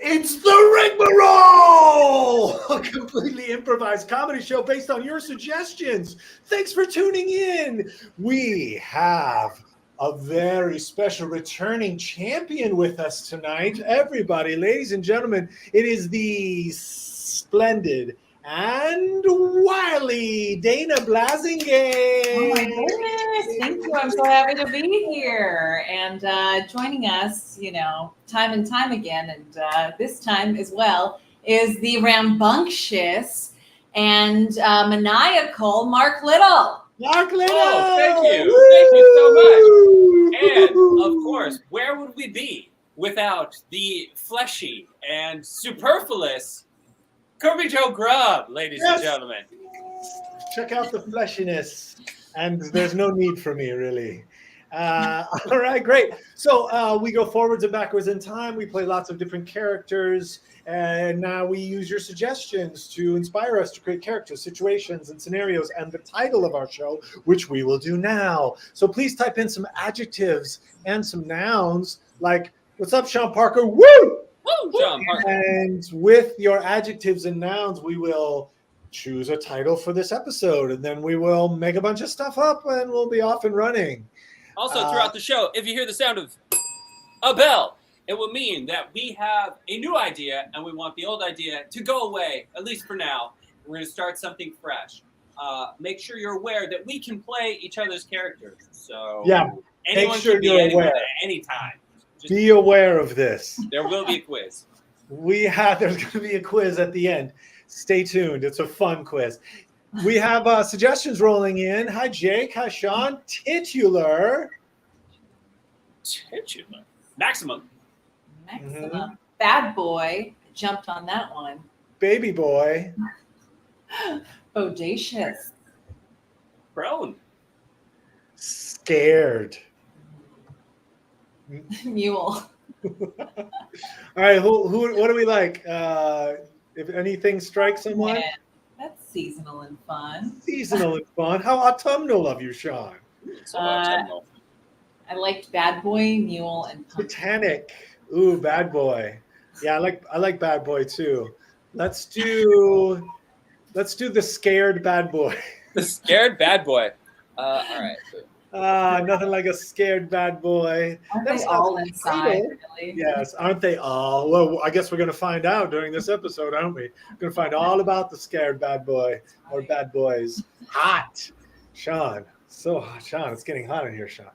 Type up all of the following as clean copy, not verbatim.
It's the Rigmarole, a completely improvised comedy show based on your suggestions. Thanks for tuning in. We have a very special returning champion with us tonight. Everybody, ladies and gentlemen, it is the splendid and wily Dana Blasingame. Oh my goodness. Thank you. I'm so happy to be here and joining us, time and time again. And this time as well is the rambunctious and maniacal Marc Little. Marc Little! Oh, thank you. Woo! Thank you so much. And, of course, where would we be without the fleshy and superfluous Kerby Joe Grubb, ladies and gentlemen. Check out the fleshiness. And there's no need for me, really. All right, great. So we go forwards and backwards in time. We play lots of different characters. And now we use your suggestions to inspire us to create characters, situations, and scenarios, and the title of our show, which we will do now. So please type in some adjectives and some nouns like, what's up, Sean Parker? Woo! Woo, Sean Parker. And with your adjectives and nouns, we will choose a title for this episode, and then we will make a bunch of stuff up, and we'll be off and running. Also, throughout the show, if you hear the sound of a bell, it will mean that we have a new idea, and we want the old idea to go away, at least for now. We're going to start something fresh. Make sure you're aware that we can play each other's characters. So yeah, anyone can be anyone at any time. Just be aware of this. There will be a quiz. There's going to be a quiz at the end. Stay tuned. It's a fun quiz. We have suggestions rolling in. Hi, Jake. Hi, Sean. Titular. Maximum. Mm-hmm. Bad boy. Jumped on that one. Baby boy. Bodacious. Prone. Scared. Mule. All right, what do we like? If anything strikes someone? Yeah, that's seasonal and fun. Seasonal and fun. How autumnal of you, Sean? So autumnal. I liked bad boy, mule, and pumpkin. Botanic. Ooh, bad boy. Yeah, I like bad boy too. Let's do the scared bad boy. The scared bad boy. All right. Nothing like a scared bad boy. Aren't they all inside, really? Yes, aren't they all? Well, I guess we're going to find out during this episode, aren't we? We're going to find all about the scared bad boy or bad boys. Hot. Sean. So hot. Sean, it's getting hot in here, Sean.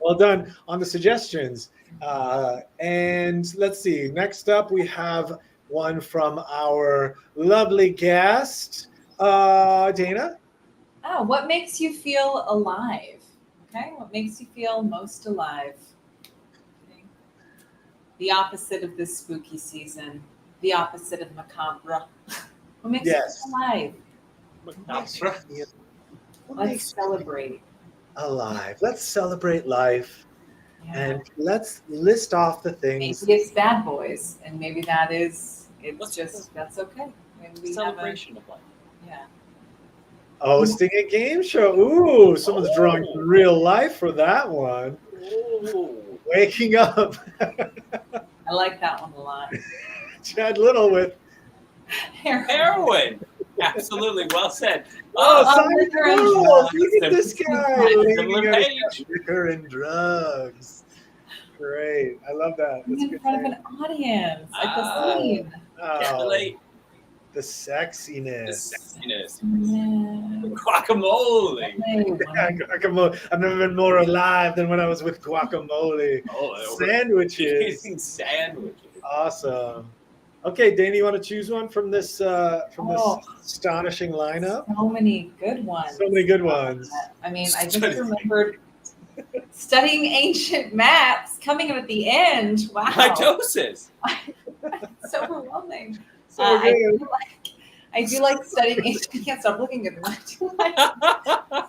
Well done on the suggestions. And let's see. Next up, we have one from our lovely guest, Dana. Oh, what makes you feel alive? Okay, what makes you feel most alive? Okay. The opposite of this spooky season. The opposite of macabre. What makes you feel alive? Let's celebrate. Alive. Let's celebrate life. Yeah. And let's list off the things. Maybe it's bad boys, and maybe that's okay. Maybe we celebration of life. Yeah. Hosting a game show. Ooh, someone's drawing real life for that one. Ooh. Waking up. I like that one a lot. Chad Little with heroin. Absolutely, well said. Liquor and drugs. Look at this guy. Liquor and drugs. Great. I love that. That's in front of an audience. Like the scene. Can't relate. The sexiness. Yeah. Guacamole. Yeah, guacamole. I've never been more alive than when I was with guacamole. Sandwiches. Sandwiches. Awesome. Okay, Dana, you want to choose one from this astonishing lineup? So many good ones. So many good ones. I mean, I just remembered studying ancient maps coming in at the end. Wow. Mitosis. It's overwhelming. So I do like studying ancient. I can't stop looking at them.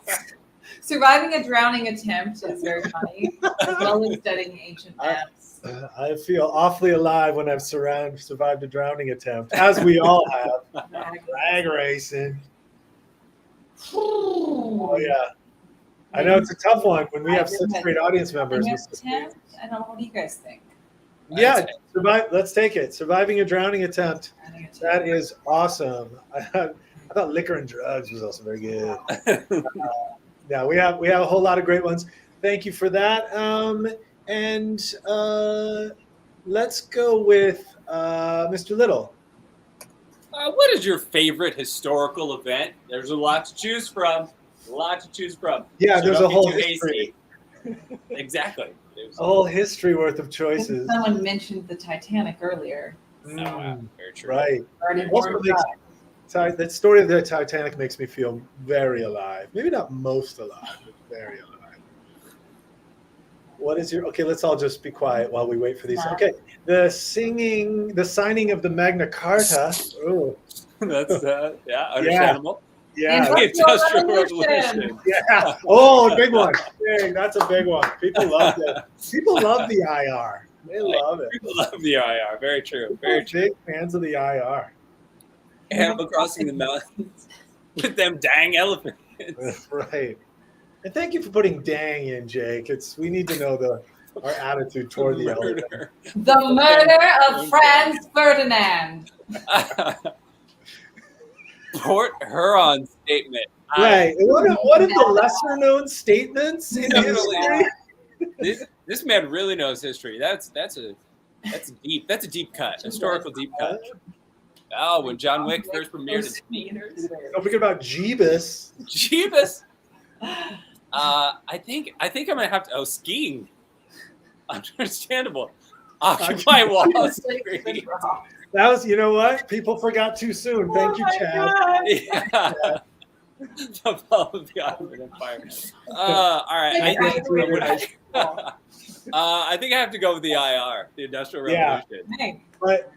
Surviving a drowning attempt is very funny, as well as studying ancient maps. I feel awfully alive when I've survived a drowning attempt, as we all have. Drag racing. Oh, yeah. I know it's a tough one when we have 6th grade audience members. I don't know. What do you guys think? Yeah, let's take it. Surviving a drowning attempt. That is awesome. I thought liquor and drugs was also very good. Yeah, we have a whole lot of great ones. Thank you for that. And let's go with Mr. Little. What is your favorite historical event? There's a lot to choose from. Yeah, So there's don't a be whole too history. hasty. Exactly. A whole history worth of choices. Someone mentioned the Titanic earlier. Very true. Right. Already Also warmed makes- up. That story of the Titanic makes me feel very alive. Maybe not most alive, but very alive. What is your okay? Let's all just be quiet while we wait for these. Yeah. Okay, the signing of the Magna Carta. Oh, That's understandable. yeah, The Industrial Revolution. yeah. Oh, big one. Dang, that's a big one. People love it. People love the IR. They love it. People love the IR. Very true. Very true. Big fans of the IR. Animal Crossing the mountains with them dang elephants. Right. And thank you for putting "dang" in, Jake. We need to know our attitude toward the elephant. The murder of Franz Ferdinand. Port Huron statement. Right. One of the lesser known statements in history. This man really knows history. That's a deep cut. Historical deep cut. Oh, when John Wick first premiered in theaters. Don't forget about Jeebus. Jeebus. I think I'm gonna have to. Oh, skiing. Understandable. Occupy Wall Street. That was, you know what? People forgot too soon. Thank you, Chad. Yeah. The fall of the Ottoman Empire. All right. I think I have to go with the IR, the Industrial Revolution. Hey. But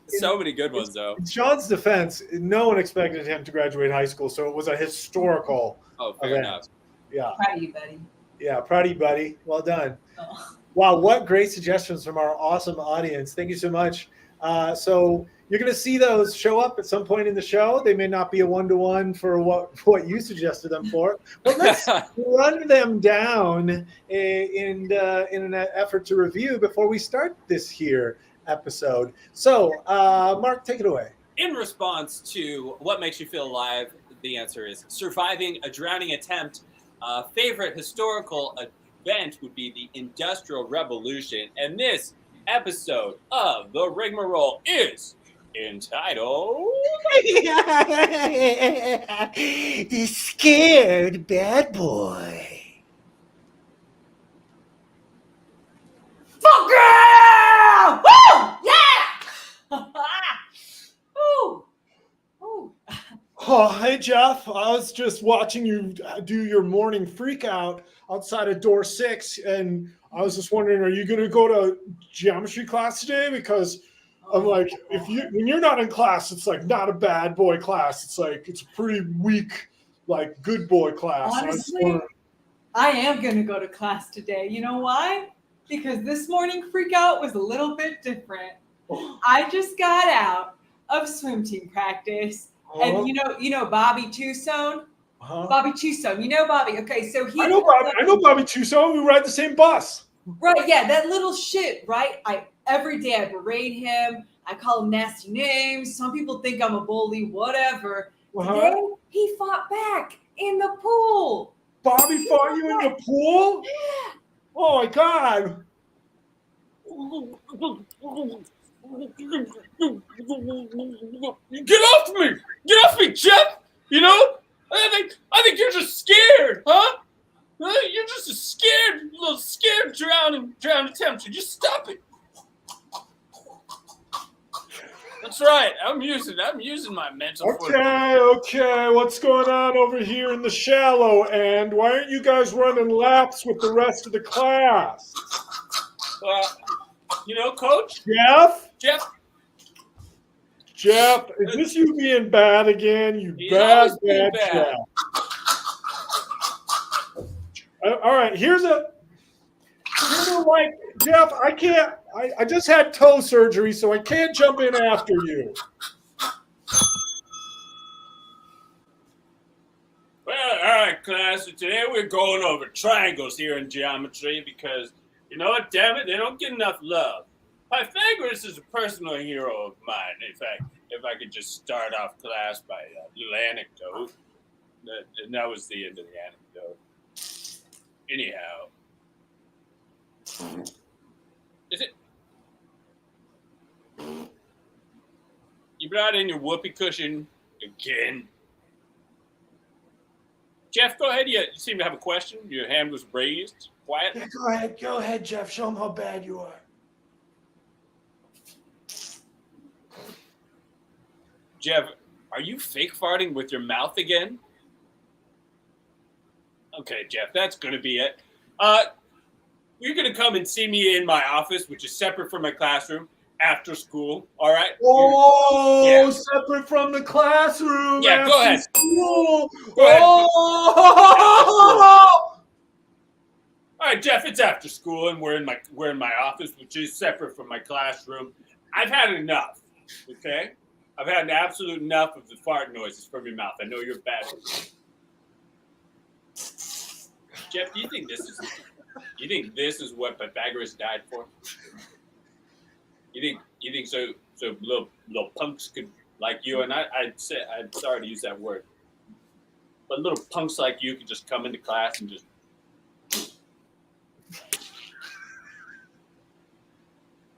so many good ones, though. In Sean's defense, no one expected him to graduate high school, so it was a historical fair event. enough. Yeah. Proud of you, buddy. Yeah, proud of you, buddy. Well done. Oh. Wow, what great suggestions from our awesome audience. Thank you so much. So you're going to see those show up at some point in the show. They may not be a one-to-one for what you suggested them for, but let's run them down in an effort to review before we start this here episode. So, Marc, take it away. In response to what makes you feel alive, the answer is surviving a drowning attempt. Favorite historical event would be the Industrial Revolution, and this episode of the Rigmarole is entitled The Scared Bad Boy. Fuck yeah! Woo! Yeah! Woo! Woo! Oh, hey, Jeff. I was just watching you do your morning freak out outside of door 6, and I was just wondering, are you going to go to geometry class today? Because I'm like, when you're not in class, it's like not a bad boy class. It's like it's a pretty weak, like good boy class. Honestly, I am going to go to class today. You know why? Because this morning freak out was a little bit different. I just got out of swim team practice, and you know Bobby Tucson. Bobby Tucson, you know Bobby. Okay, so I know Bobby Tucson. We ride the same bus. Right, yeah, that little shit, right? Every day I berate him. I call him nasty names. Some people think I'm a bully, whatever. Today, he fought back in the pool. Bobby fought you in the pool? Yeah. Oh, my God. Get off me! Get off me, Jeff! You know? I think you're just scared, huh? You're just a little scared drowning attempt. Just stop it. That's right. I'm using my mental. Okay. What's going on over here in the shallow end? Why aren't you guys running laps with the rest of the class? Coach? Jeff, is this you being bad again? You bad Jeff. All right, here's a Jeff, I just had toe surgery, so I can't jump in after you. Well, all right, class. So today we're going over triangles here in geometry because, you know what, damn it, they don't get enough love. Pythagoras is a personal hero of mine. In fact, if I could just start off class by a little anecdote, and that was the end of the anecdote. Anyhow, is it? You brought in your whoopee cushion again. Jeff, go ahead. You seem to have a question. Your hand was raised. Quiet. Yeah, go ahead, Jeff. Show them how bad you are. Jeff, are you fake farting with your mouth again? Okay, Jeff, that's going to be it. You're going to come and see me in my office, which is separate from my classroom, after school, all right? Oh, Yeah. separate from the classroom. Yeah, go ahead. School. Go ahead. Oh! All right, Jeff, it's after school, and we're in my office, which is separate from my classroom. I've had enough, okay? I've had an absolute enough of the fart noises from your mouth. I know you're bad. Jeff, do you think this is what Pythagoras died for? You think so little punks could like you, and I'm sorry to use that word, but little punks like you could just come into class and just.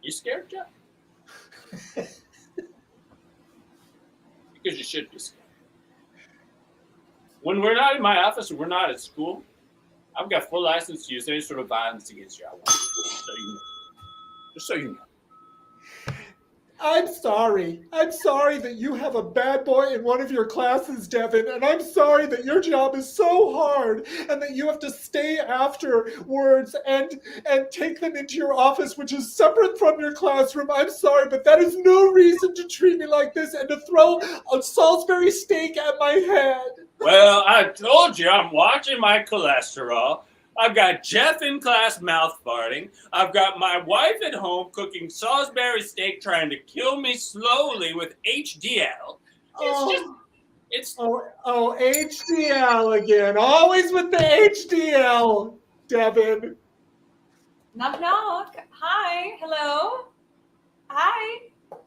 You scared, Jeff? Because you should be scared. When we're not in my office and we're not at school, I've got full license to use any sort of violence against you I want. Just so you know. I'm sorry. I'm sorry that you have a bad boy in one of your classes, Devin, and I'm sorry that your job is so hard and that you have to stay afterwards and take them into your office, which is separate from your classroom. I'm sorry, but that is no reason to treat me like this and to throw a Salisbury steak at my head. Well, I told you I'm watching my cholesterol. I've got Jeff in class mouth farting. I've got my wife at home cooking Salisbury steak trying to kill me slowly with HDL. It's HDL again. Always with the HDL, Devin. Knock, knock. Hi. Hello. Hi.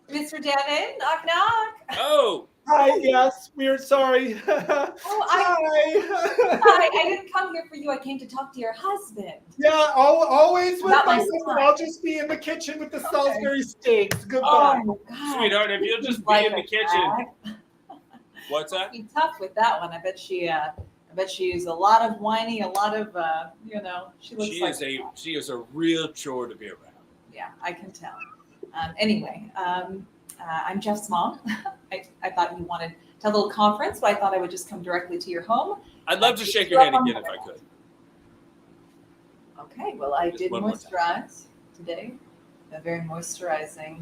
Mr. Devin. Knock, knock. Oh. Hi, yes, we're sorry. Hi. Hi. I didn't come here for you. I came to talk to your husband. Yeah, always with Not my my husband. son. I'll just be in the kitchen with the Salisbury steaks. Goodbye. Oh, God. Sweetheart, if you'll just be in the kitchen. What's that? Be tough with that one. I bet she's a lot of whiny, a lot of she looks She is a real chore to be around. Yeah, I can tell. Anyway, I'm Jeff's mom. I thought you wanted to have a little conference, but I thought I would just come directly to your home. I'd love to shake your hand again if I could. Okay, well, I did one more moisturize today. A very moisturizing.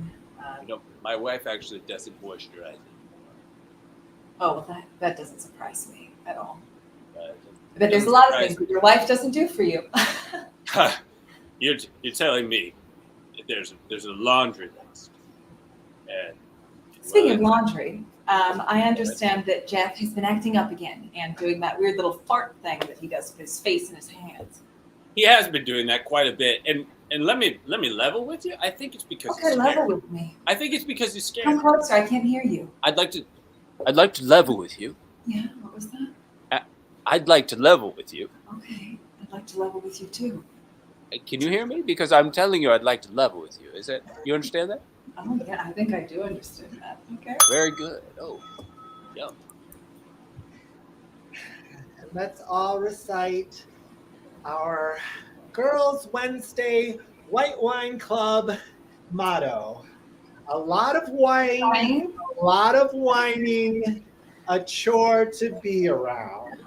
My wife actually doesn't moisturize. Oh, well, that doesn't surprise me at all. But there's a lot of things that your wife doesn't do for you. You're telling me that there's a laundry list. And Speaking of laundry, I understand that Jeff has been acting up again and doing that weird little fart thing that he does with his face and his hands. He has been doing that quite a bit, and let me level with you. I think it's because he's scared. Level with me. I think it's because he's scared. Come closer. I can't hear you. I'd like to level with you. Yeah. What was that? I'd like to level with you. Okay. I'd like to level with you too. Can you hear me? Because I'm telling you, I'd like to level with you. You understand that? Oh yeah, I think I do understand that. Okay. Very good. Oh, yum. Let's all recite our Girls Wednesday White Wine Club motto. A lot of wine, a lot of whining, a chore to be around.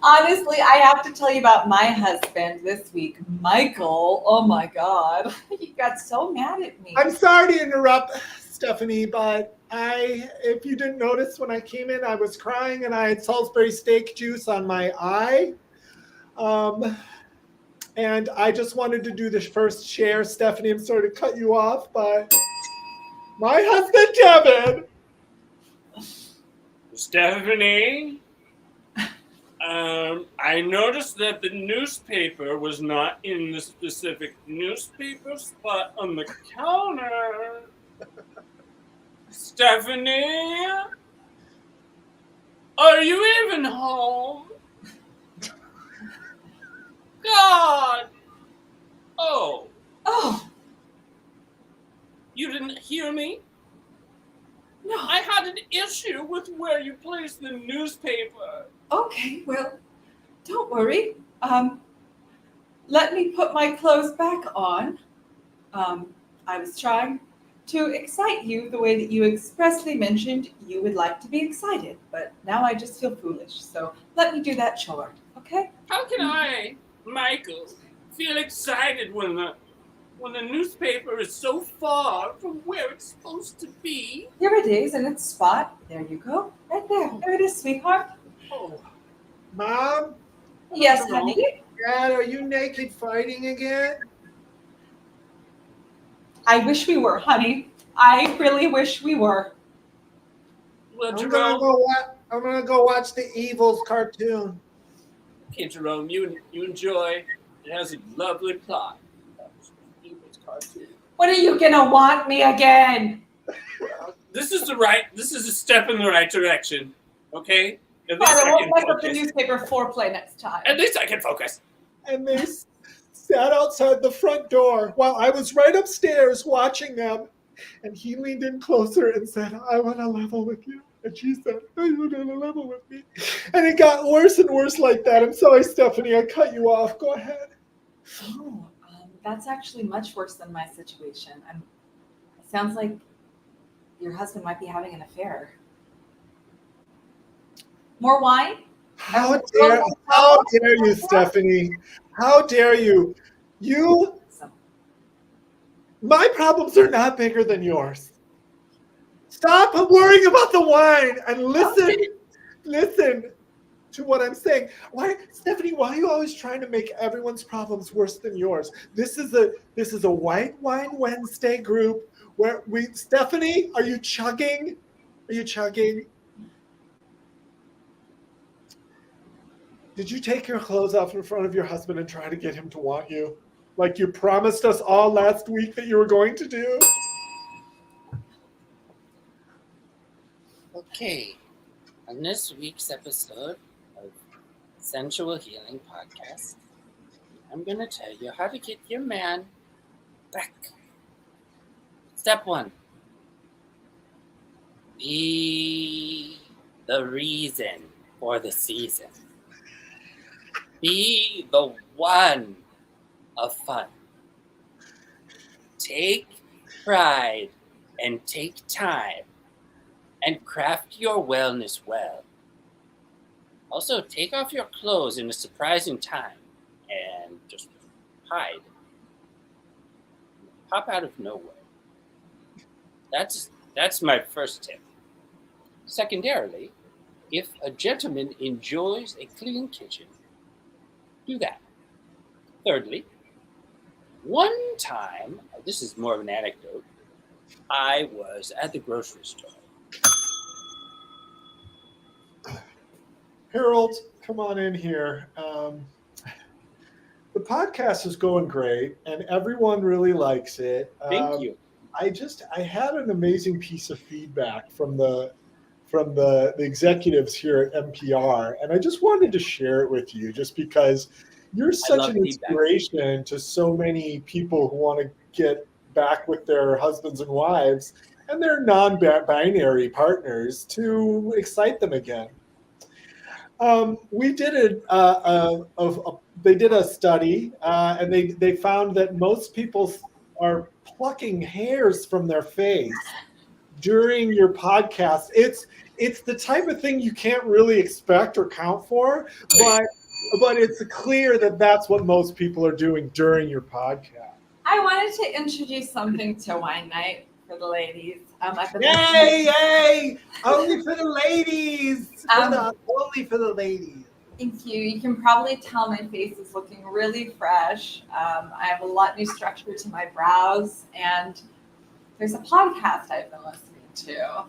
Honestly, I have to tell you about my husband this week, Michael. Oh my God, he got so mad at me. I'm sorry to interrupt, Stephanie, but if you didn't notice when I came in, I was crying and I had Salisbury steak juice on my eye. And I just wanted to do the first share, Stephanie. I'm sorry to cut you off, but my husband, Kevin. Stephanie, I noticed that the newspaper was not in the specific newspaper spot on the counter. Stephanie, are you even home? God! Oh, Oh, you didn't hear me? no. I had an issue with where you placed the newspaper. Okay, well, don't worry. Let me put my clothes back on. I was trying to excite you the way that you expressly mentioned you would like to be excited, but now I just feel foolish. So let me do that chore, okay? How can I, Michael, feel excited when the newspaper is so far from where it's supposed to be? Here it is in its spot. There you go. Right there. There it is, sweetheart. Oh, Mom, Yes, honey. Dad, are you naked fighting again? I wish we were, honey. I really wish we were. Well, I'm Jerome, gonna go watch the Evils cartoon. okay, Jerome, you enjoy. It has a lovely plot. It's cartoon. When are you gonna want me again? This is a step in the right direction. Okay? At least Fine, I I won't can mess up the focus. newspaper foreplay next time. At least I can focus. And they sat outside the front door while I was right upstairs watching them. And he leaned in closer and said, I want to level with you. And she said, oh, you want to level with me? And it got worse and worse like that. I'm sorry, Stephanie, I cut you off. Go ahead. Oh, that's actually much worse than my situation. It sounds like your husband might be having an affair. More wine? How dare you, Stephanie? How dare you? My problems are not bigger than yours. Stop worrying about the wine and listen to what I'm saying. Stephanie, why are you always trying to make everyone's problems worse than yours? This is a White Wine Wednesday group where Stephanie, are you chugging? Are you chugging? Did you take your clothes off in front of your husband and try to get him to want you? Like you promised us all last week that you were going to do? Okay, on this week's episode of Sensual Healing Podcast, I'm going to tell you how to get your man back. Step 1. Be the reason for the season. Be the one of fun. Take pride and take time and craft your wellness well. Also, take off your clothes in a surprising time and just hide. Pop out of nowhere. That's my first tip. Secondarily, if a gentleman enjoys a clean kitchen, do that. Thirdly, one time, this is more of an anecdote, I was at the grocery store. Harold, come on in here. The podcast is going great, and everyone really likes it. Thank you. I had an amazing piece of feedback from the executives here at NPR, and I just wanted to share it with you, just because you're such an inspiration to so many people who want to get back with their husbands and wives and their non-binary partners to excite them again. We did they did a study, and they found that most people are plucking hairs from their face during your podcast. It's the type of thing you can't really expect or count for, but it's clear that that's what most people are doing during your podcast. I wanted to introduce something to Wine Night for the ladies. Yay! Only for the ladies. Only for the ladies. Thank you. You can probably tell my face is looking really fresh. I have a lot new structure to my brows, and there's a podcast I've been listening to.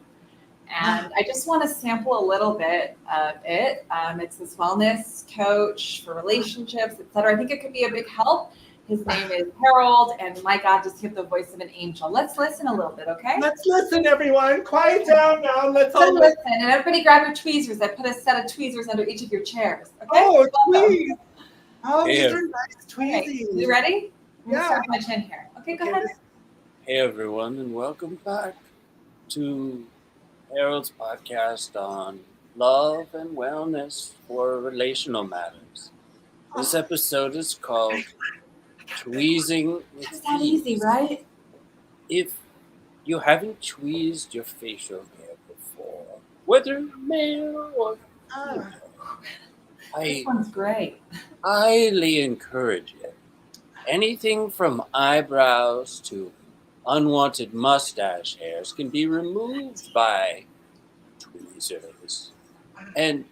And I just want to sample a little bit of it. It's this wellness coach for relationships, etc. I think it could be a big help. His name is Harold, and my God, just have the voice of an angel. Let's listen a little bit, okay? Let's listen, everyone. Quiet down now. Let's all Listen, and everybody grab your tweezers. I put a set of tweezers under each of your chairs. Okay? Oh, Welcome. tweez. Oh, Yeah. these are nice Okay, tweezies. you ready? I'm gonna Yeah. start my chin here. Okay, go ahead. Hey everyone, and welcome back to Harold's podcast on love and wellness for relational matters. This episode is called Tweezing with It's that easy, Ease. right? If you haven't tweezed your facial hair before, whether male or female, This I one's great. highly encourage it. Anything from eyebrows to unwanted mustache hairs can be removed by tweezers. And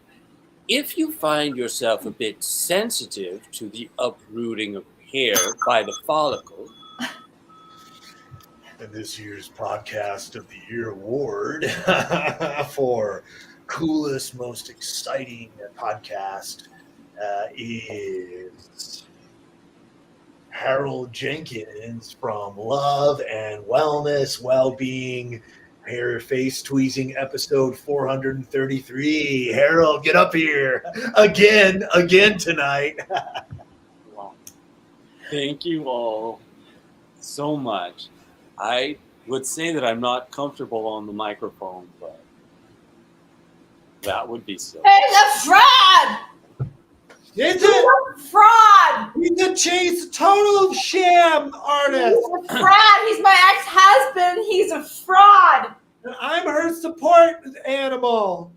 if you find yourself a bit sensitive to the uprooting of hair by the follicle, And this year's podcast of the year award for coolest, most exciting podcast is Harold Jenkins from Love and Wellness Wellbeing Hair Face Tweezing episode 433. Harold, get up here again tonight. wow. Thank you all so much. I would say that I'm not comfortable on the microphone, but that would be so. Hey, the fraud! Is it? The fraud! He's a chase total sham artist. He's a fraud! He's my ex-husband! He's a fraud! And I'm her support animal.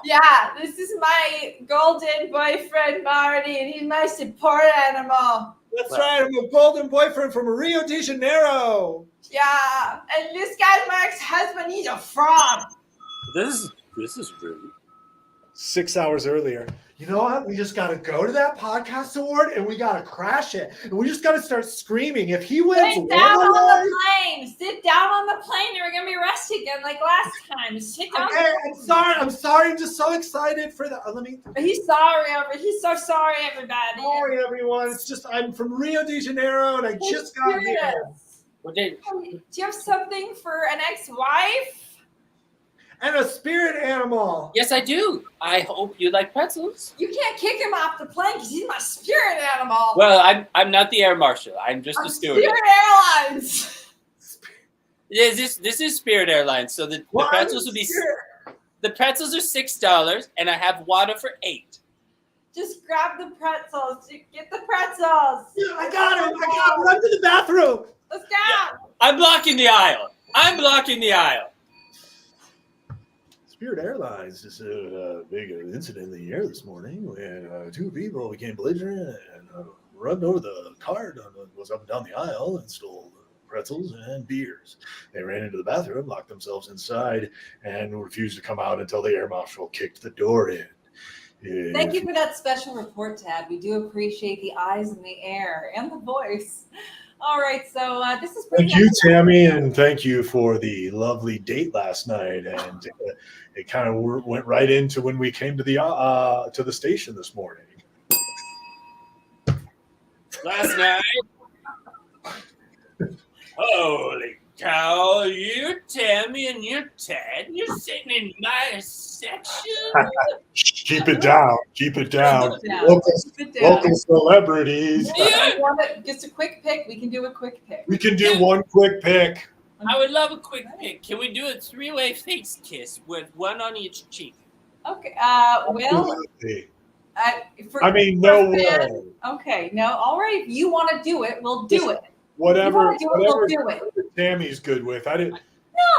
Yeah, this is my golden boyfriend, Marty, and he's my support animal. That's right. I'm a golden boyfriend from Rio de Janeiro. Yeah, and this guy's my ex-husband. He's a fraud. This is rude. 6 hours earlier. You know what? We just got to go to that podcast award and we got to crash it. And we just got to start screaming. If he wins, Sit down on the plane. Sit down on the plane. You're gonna be arrested again, like last time. Sit down. Okay, I'm sorry. I'm just so excited for that. He's sorry He's so sorry, everybody. Sorry, everyone. It's just I'm from Rio de Janeiro and I just got here. What did Do you have something for an ex-wife? And a spirit animal. Yes, I do. I hope you like pretzels. You can't kick him off the plane because he's my spirit animal. Well, I'm not the air marshal. I'm just a steward. Spirit Airlines. Yeah, this is Spirit Airlines. So the pretzels will be the pretzels are $6, and I have water for $8. Just grab the pretzels. Get the pretzels. Yeah, I got him. Run to the bathroom. Let's go. I'm blocking the aisle. Spirit Airlines just a big incident in the air this morning when two people became belligerent and rubbed over the cart, was up and down the aisle and stole pretzels and beers. They ran into the bathroom, locked themselves inside, and refused to come out until the air marshal kicked the door in. Thank you for that special report, Tad. We do appreciate the eyes in the air and the voice. All right, so this is pretty. Thank you, Tammy, and thank you for the lovely date last night. And it kind of went right into when we came to the station this morning. Last night. Holy cow! You, Tammy, and you, Ted. You're sitting in my section. Keep it down. Keep it down. Keep it down. Local celebrities. Just a quick pick. We can do a quick pick. We can do one quick pick. I would love a quick pick. Can we do a 3-way face kiss with one on each cheek? Okay. Well, No way. Okay. No. All right. If you want to do it, we'll do it. Whatever we'll do it. Tammy's good with. I didn't.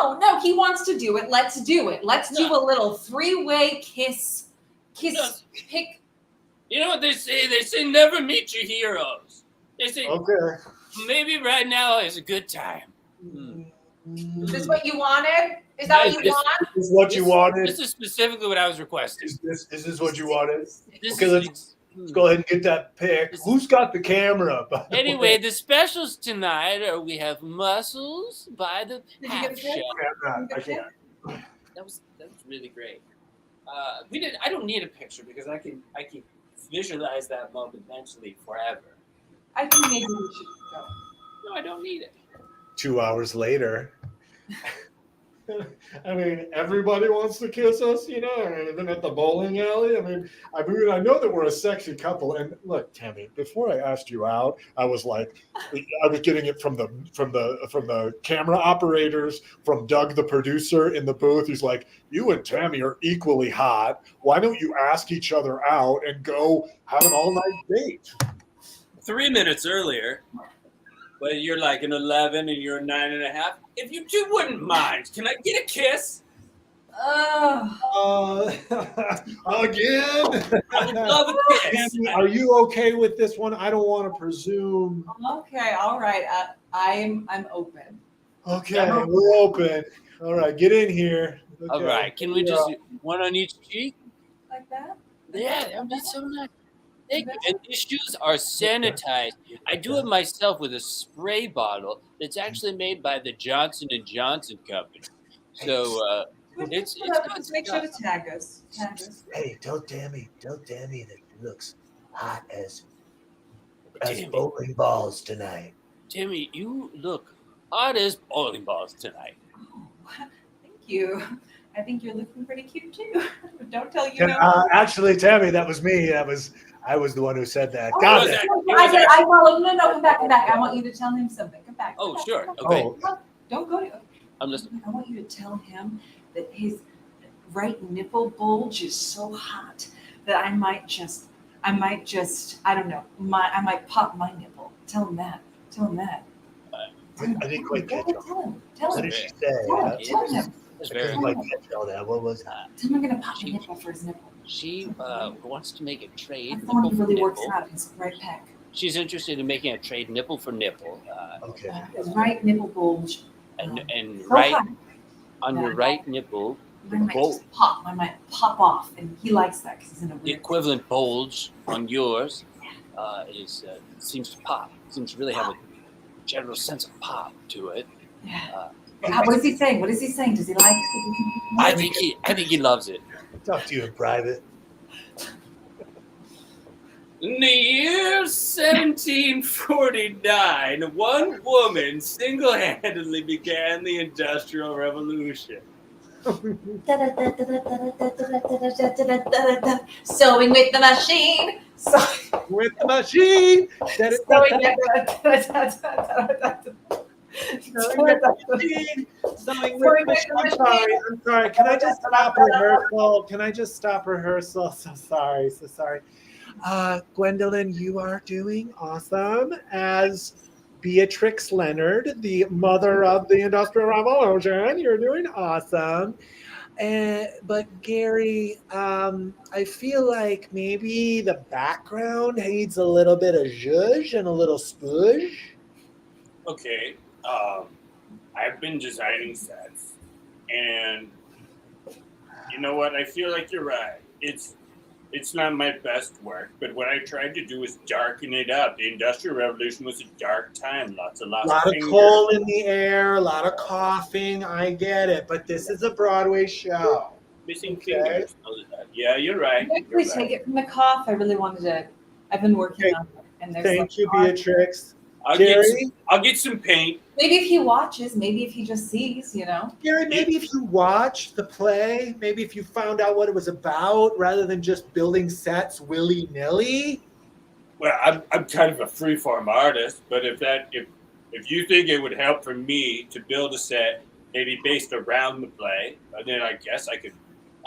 No. He wants to do it. Let's do it. Let's do a little 3-way kiss. Pick. You know what they say? They say never meet your heroes. They say maybe right now is a good time. Is this what you wanted? Is that what you want? Is this what you wanted? This is specifically what I was requesting. Is this what you wanted? This Okay, let's go ahead and get that pick. Who's got the camera? Anyway, the specials tonight are we have Muscles by the Half Shell. I can't. was really great. I don't need a picture because I can visualize that moment mentally forever. I think maybe we should go. No, I don't need it. 2 hours later. I mean, everybody wants to kiss us, you know, and then at the bowling alley. I mean, I know that we're a sexy couple. And look, Tammy, before I asked you out, I was getting it from the camera operators, from Doug, the producer in the booth. He's like, you and Tammy are equally hot. Why don't you ask each other out and go have an all-night date? 3 minutes earlier, but you're like an 11 and you're a 9.5. If you two wouldn't mind, can I get a kiss? Again? I would love a kiss. Are you okay with this one? I don't want to presume. Okay, all right. I'm open. Okay, we're open. All right, get in here. Okay. All right, can we just one on each cheek? Like that? Yeah, that would be so nice. Thank you. And these shoes are sanitized. I do it myself with a spray bottle that's actually made by the Johnson & Johnson company. So it's make sure to tag us. Hey, tell Tammy that she looks hot as Tammy. bowling balls tonight. Timmy, you look hot as bowling balls tonight. Oh, thank you. I think you're looking pretty cute too. Don't tell you. Actually, Tammy, that was me. I was the one who said that. Oh, Got it. I followed. No, come back. I want you to tell him something. Come back. Oh, sure. Come back. Okay. Oh. Don't go. I'm listening. I want you to tell him that his right nipple bulge is so hot that I might just, I don't know, I might pop my nipple. Tell him that. I didn't quite catch on. Tell What him. did she say? Tell him. I didn't quite catch all that. What was that? Tell him I'm gonna pop my nipple for his nipple. She wants to make a I trade thought nipple he for really nipple. works out his right pec. She's interested in making a trade nipple for nipple. Okay. His right nipple bulge. And So right hot. on your right nipple, I might pop off, and he likes that because he's in a the weird. equivalent bulge on yours seems to pop. Seems to really have a general sense of pop to it. Yeah. What is he saying? Does he like it? I think he loves it. Talk to you in private. In the year 1749, one woman single-handedly began the Industrial Revolution. Sewing with the machine. With the machine. I'm sorry. Can I just stop rehearsal? So sorry. Gwendolyn, you are doing awesome as Beatrix Leonard, the mother of the Industrial Revolution. You're doing awesome. But Gary, I feel like maybe the background needs a little bit of zhuzh and a little spooge. Okay, I've been designing sets, and you know what? I feel like you're right. It's not my best work, but what I tried to do was darken it up. The Industrial Revolution was a dark time. Lots of coal in the air, a lot of coughing. I get it, but this is a Broadway show. Missing fingers. Yeah, you're right. Please take it from the cough. I really wanted to. I've been working on it, and there's. Thank you, Beatrix. I'll get some paint. Maybe if he watches, maybe if he just sees, you know. Gary, maybe if you watched the play, maybe if you found out what it was about rather than just building sets willy-nilly. Well, I'm kind of a freeform artist, but if you think it would help for me to build a set maybe based around the play, then I guess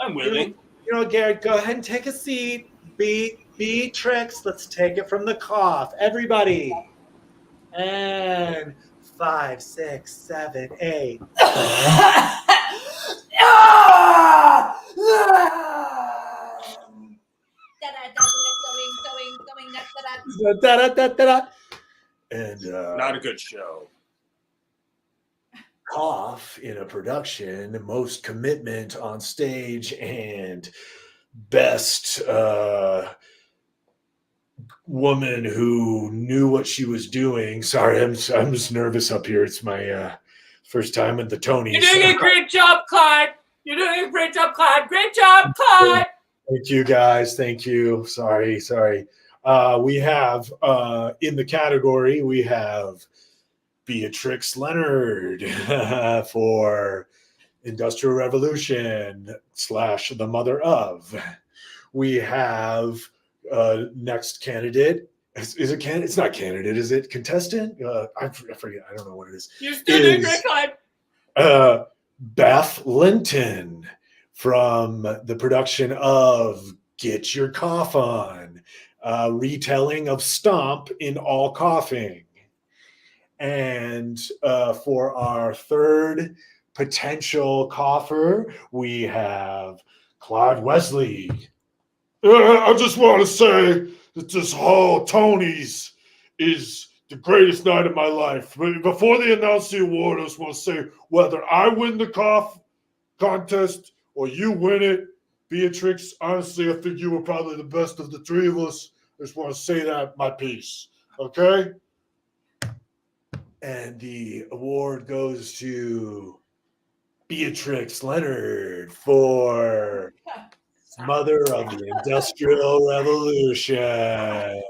I'm willing. You know, Gary, go ahead and take a seat. Beatrix, let's take it from the cough. Everybody. And 5, 6, 7, 8. And Not a good show. Cough in a production, most commitment on stage, and best woman who knew what she was doing. Sorry, I'm just nervous up here. It's my first time at the Tonys. You're doing a great job, Clyde. You're doing a great job, Clyde. Great job, Clyde. Thank you, guys. Thank you. Sorry. We have in the category, we have Beatrix Leonard for Industrial Revolution / the mother of. We have next candidate. Is it candidate? It's not candidate. Is it contestant? I forget. I don't know what it is. You're still doing great, Clyde. Beth Linton from the production of Get Your Cough On, retelling of Stomp in All Coughing. And for our third potential cougher, we have Clyde Wesley. I just want to say that this whole Tony's is the greatest night of my life. Before they announce the award, I just want to say whether I win the cough contest or you win it, Beatrix, honestly, I think you were probably the best of the three of us. I just want to say that, my piece. Okay? And the award goes to Beatrix Leonard for Mother of the Industrial Revolution.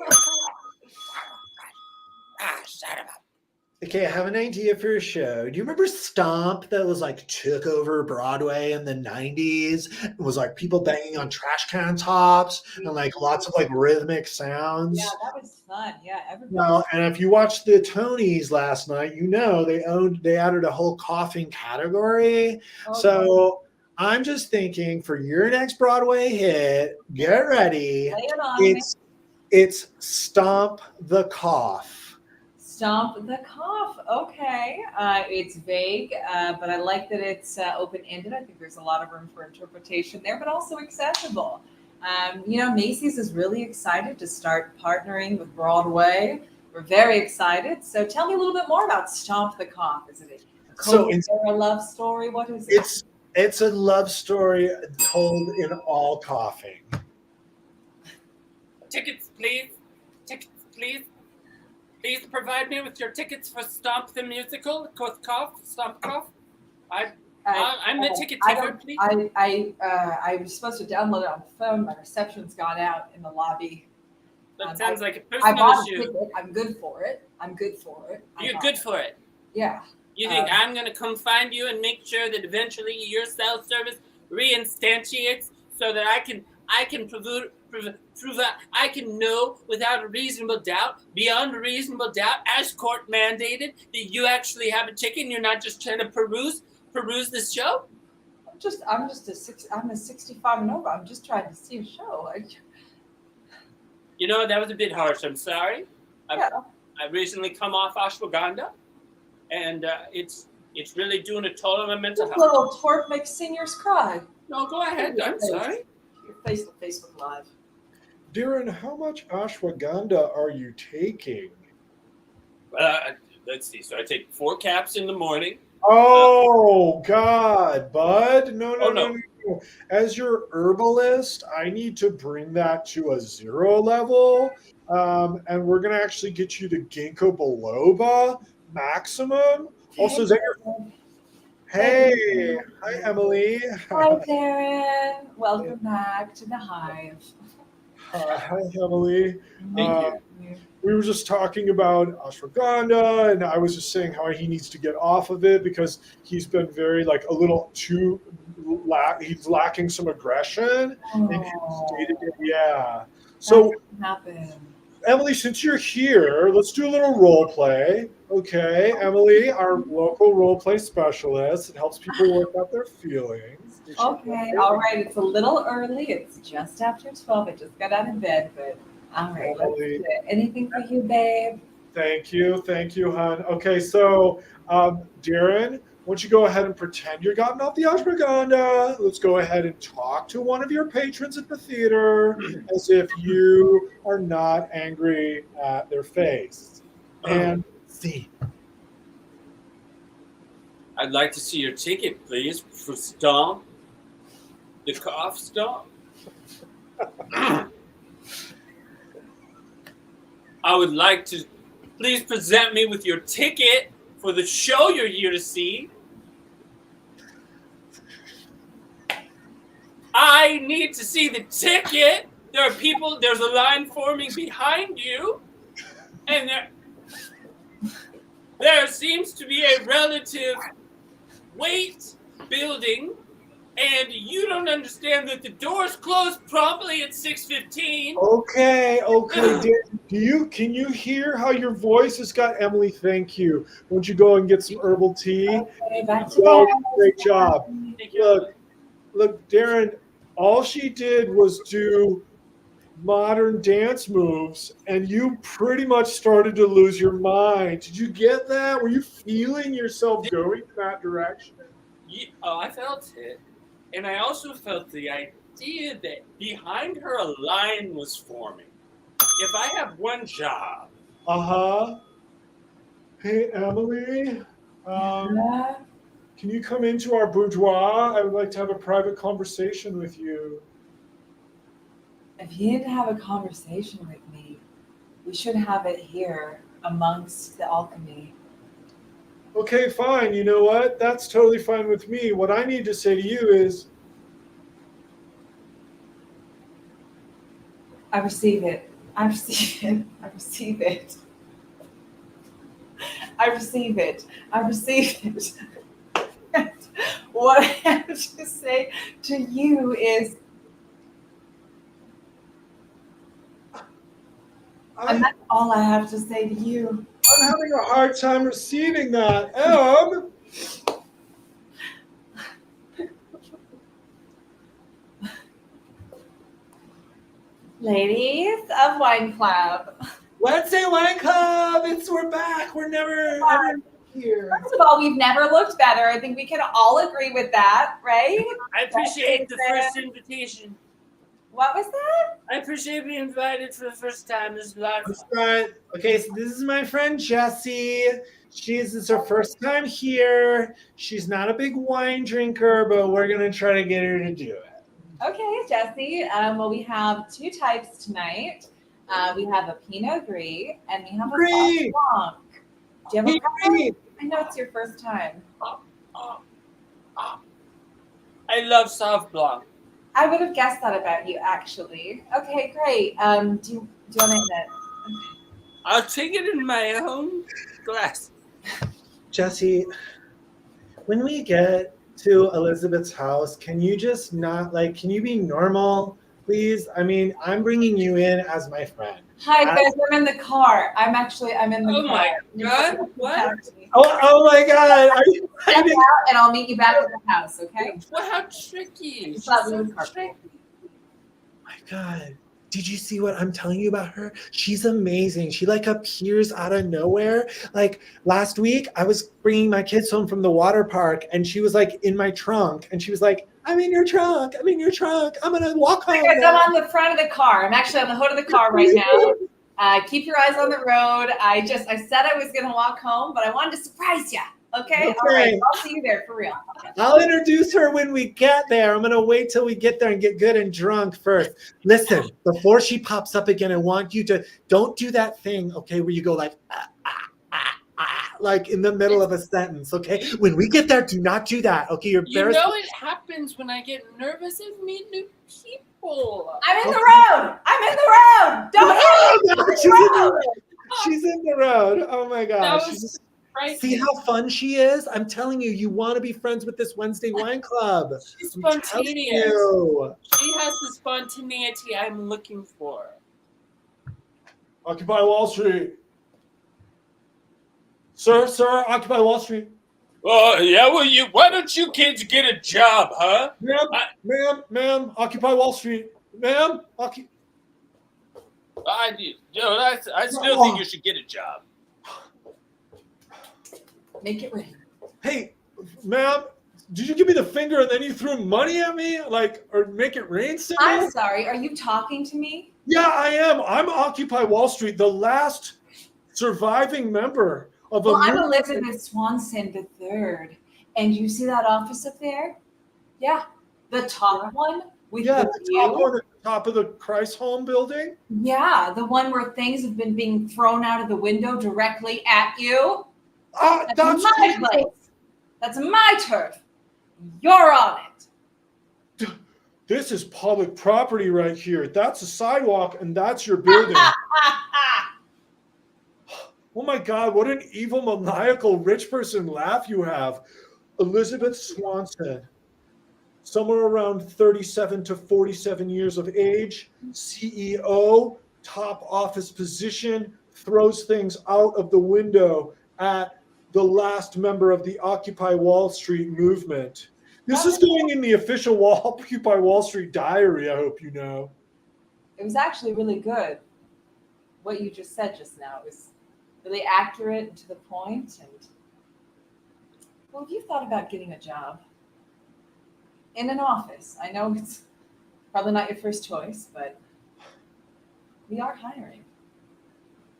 Shut up. Okay, I have an idea for a show. Do you remember Stomp that was like took over Broadway in the 90s? It was like people banging on trash can tops and like lots of like rhythmic sounds. Yeah, that was fun. Yeah, everybody. Well, and if you watched the Tonys last night, you know they added a whole coughing category. Okay. So I'm just thinking for your next Broadway hit, get ready. Lay it on me. It's Stomp the Cough. Stomp the Cough. Okay. It's vague, but I like that it's open-ended. I think there's a lot of room for interpretation there, but also accessible. Macy's is really excited to start partnering with Broadway. We're very excited. So tell me a little bit more about Stomp the Cough. Is it a love story? What is it? It's a love story told in all coughing. Tickets, please. Tickets, please. Please provide me with your tickets for Stomp the Musical. Stomp Cough. I'm the ticket taker, please. I was supposed to download it on the phone. My reception's gone out in the lobby. That sounds like a I personal bought a issue. ticket. I'm good for it. You're good for it. Yeah. You think I'm going to come find you and make sure that eventually your cell service reinstantiates so that I can prove that I can know without a reasonable doubt, beyond a reasonable doubt, as court mandated, that you actually have a ticket and you're not just trying to peruse this show? I'm a 65 and over. I'm just trying to see a show. That was a bit harsh. I'm sorry. I've recently come off ashwagandha, and it's really doing a toll on my mental This health. little twerp makes seniors cry. No, go ahead. I'm sorry. Your Facebook Live. Darren, how much ashwagandha are you taking? Let's see. So I take 4 caps in the morning. Oh, God, bud. No. No. As your herbalist, I need to bring that to a 0 level. And we're going to actually get you to ginkgo biloba maximum. Also, is that your... Hey, hi, Emily. Hi, Darren. Welcome back to the Hive. Hi, Emily. Thank you. We were just talking about ashwagandha, and I was just saying how he needs to get off of it because he's been very, like, a little too, he's lacking some aggression. And yeah. So, Happen. Emily, since you're here, let's do a little role play. Okay, Emily, our local role play specialist. It helps people work out their feelings. Okay, all right. It's a little early. It's just after 12. I just got out of bed, but all right. Let's do it. Anything for you, babe? Thank you, hon. Okay, so Darren, why don't you go ahead and pretend you're gotten off the ashwagandha? Let's go ahead and talk to one of your patrons at the theater as if you are not angry at their face. And see. I'd like to see your ticket, please, for Stomp. The Cough Stomp. I would like to please present me with your ticket for the show you're here to see. I need to see the ticket. There's a line forming behind you. And there seems to be a relative weight building. And you don't understand that the doors close promptly at 6:15. Okay. Can you hear how your voice has got Emily? Thank you. Won't you go and get some herbal tea? Okay, back to Well, bed. great job. Thank you. Look, Darren, all she did was do modern dance moves, and you pretty much started to lose your mind. Did you get that? Were you feeling yourself going in that direction? I felt it. And I also felt the idea that behind her a line was forming. If I have one job. Uh-huh. Hey, Emily, Yeah. can you come into our boudoir? I would like to have a private conversation with you. If you need to have a conversation with me, we should have it here amongst the alchemy. Okay, fine. You know what? That's totally fine with me. What I need to say to you is, I receive it. I receive it. I receive it. I receive it. I receive it. What I have to say to you is, and that's all I have to say to you. I'm having a hard time receiving that. Ladies of Wine Club. Wednesday Wine Club. We're back. We're never here. First of all, we've never looked better. I think we can all agree with that, right? I appreciate the first invitation. What was that? I appreciate being invited for the first time. This is a lot of fun. Right. Okay, so this is my friend Jessie. It's her first time here. She's not a big wine drinker, but we're gonna try to get her to do it. Okay, Jesse. Well, we have two types tonight. We have a Pinot Gris and we have a Gris. Sauv Blanc. Do you have a Pinot preference? Gris. I know it's your first time. I love Sauv Blanc. I would have guessed that about you, actually. Okay, great. Do you want it? I'll take it in my own glass. Jessie, when we get to Elizabeth's house, can you just not can you be normal, please? I mean, I'm bringing you in as my friend. Hi guys, I'm in the car. I'm in the car. Oh my God, what? Oh my God! Are you? Step out and I'll meet you back at the house, okay? Well, how tricky. Just thought we would carpool. My God, did you see what I'm telling you about her? She's amazing. She appears out of nowhere. Like last week, I was bringing my kids home from the water park, and she was in my trunk, and she was like, "I'm in your trunk. I'm in your trunk. I'm gonna walk home." Guys, I'm on the front of the car. I'm actually on the hood of the car right now. Keep your eyes on the road. I said I was gonna walk home, but I wanted to surprise you. Okay? All right. I'll see you there for real. I'll introduce her when we get there. I'm going to wait till we get there and get good and drunk first. Listen, before she pops up again, I want you to don't do that thing, okay, where you go in the middle of a sentence, okay? When we get there, do not do that, okay? You're embarrassed. You know it happens when I get nervous and meet new people. I'm in the road. I'm in the road. Don't She's in the road. Oh my gosh. Right. See how fun she is? I'm telling you, you want to be friends with this Wednesday Wine Club. She's spontaneous. She has the spontaneity I'm looking for. Occupy Wall Street. Sir, Occupy Wall Street. Yeah, well, why don't you kids get a job, huh? Ma'am, Occupy Wall Street. Ma'am, I still think you should get a job. Make it rain. Hey, ma'am, did you give me the finger and then you threw money at me? Or make it rain symbol? I'm sorry. Are you talking to me? Yeah, I am. I'm Occupy Wall Street, the last surviving member of I'm Elizabeth Swanson III. And you see that office up there? Yeah. The top one with the view. Top one at the top of the Christ Home building? Yeah, the one where things have been being thrown out of the window directly at you. That's my place. That's my turf. You're on it. this is public property right here. That's a sidewalk and that's your building. Oh my God, what an evil, maniacal, rich person laugh you have. Elizabeth Swanson, somewhere around 37 to 47 years of age, CEO, top office position, throws things out of the window at the last member of the Occupy Wall Street movement. This is going in the official Occupy Wall Street diary, I hope you know. It was actually really good. What you just said just now, it was really accurate and to the point. And well, have you thought about getting a job in an office? I know it's probably not your first choice, but we are hiring.